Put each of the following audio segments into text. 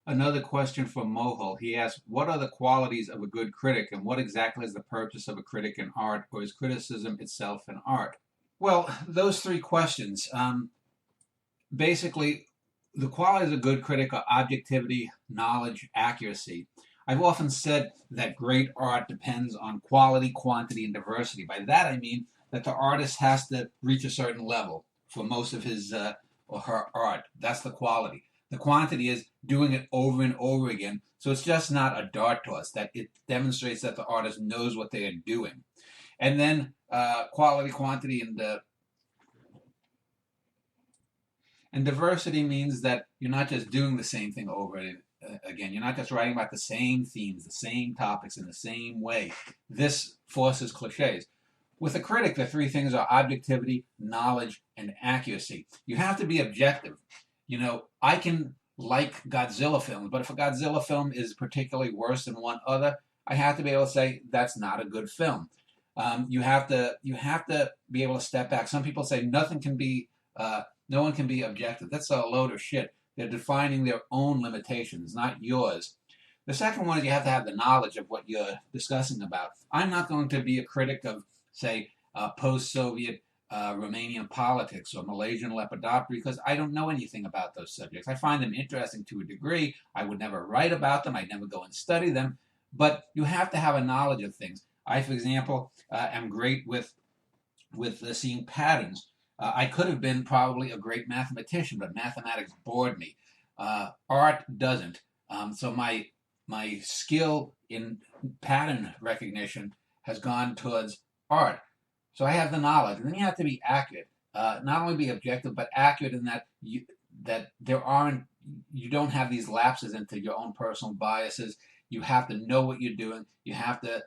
Another question from Mohol. He asks, what are the qualities of a good critic and what exactly is the purpose of a critic in art, or is criticism itself an art? Well, those three questions. Basically, the qualities of a good critic are objectivity, knowledge, accuracy. I've often said that great art depends on quality, quantity, and diversity. By that I mean that the artist has to reach a certain level for most of his or her art. That's the quality. The quantity is doing it over and over again. So it's just not a dart toss, that it demonstrates that the artist knows what they are doing. And then quality, quantity, and diversity means that you're not just doing the same thing over and again. You're not just writing about the same themes, the same topics in the same way. This forces cliches. With a critic, the three things are objectivity, knowledge, and accuracy. You have to be objective. I can like Godzilla films, but if a Godzilla film is particularly worse than one other, I have to be able to say that's not a good film. You have to be able to step back. Some people say no one can be objective. That's a load of shit. They're defining their own limitations, not yours. The second one is you have to have the knowledge of what you're discussing about. I'm not going to be a critic of, say, post-Soviet Romanian politics or Malaysian lepidoptery because I don't know anything about those subjects. I find them interesting to a degree. I would never write about them. I'd never go and study them. But you have to have a knowledge of things. I, for example, am great with seeing patterns. I could have been probably a great mathematician, but mathematics bored me. Art doesn't. So my skill in pattern recognition has gone towards art. So I have the knowledge, and then you have to be accurate. Not only be objective, but accurate in that you don't have these lapses into your own personal biases. You have to know what you're doing. You have to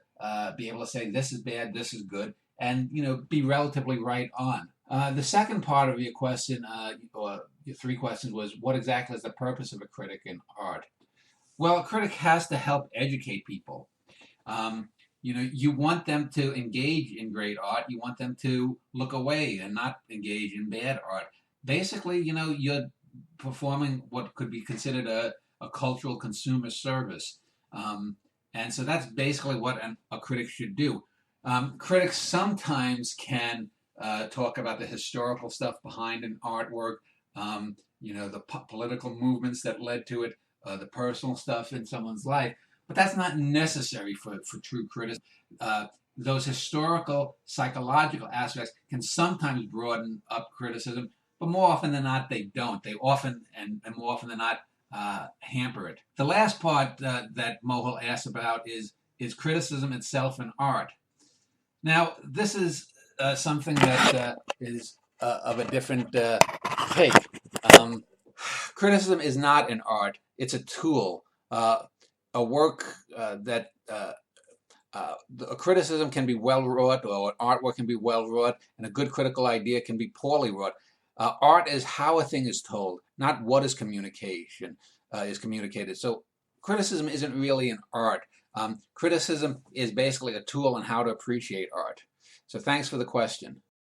be able to say this is bad, this is good, and be relatively right on. The second part of your question, or your three questions, was what exactly is the purpose of a critic in art? Well, a critic has to help educate people. You want them to engage in great art. You want them to look away and not engage in bad art. Basically, you're performing what could be considered a cultural consumer service. And so that's basically what a critic should do. Critics sometimes can talk about the historical stuff behind an artwork, the political movements that led to it, the personal stuff in someone's life. But that's not necessary for true criticism. Those historical, psychological aspects can sometimes broaden up criticism, but more often than not, they don't. They often, and more often than not, hamper it. The last part that Mohol asked about is criticism itself an art? Now, this is something that is of a different take. Criticism is not an art, it's a tool. A work that a criticism can be well wrought, or an artwork can be well wrought, and a good critical idea can be poorly wrought. Art is how a thing is told, not what is communicated. So criticism isn't really an art. Criticism is basically a tool on how to appreciate art. So thanks for the question.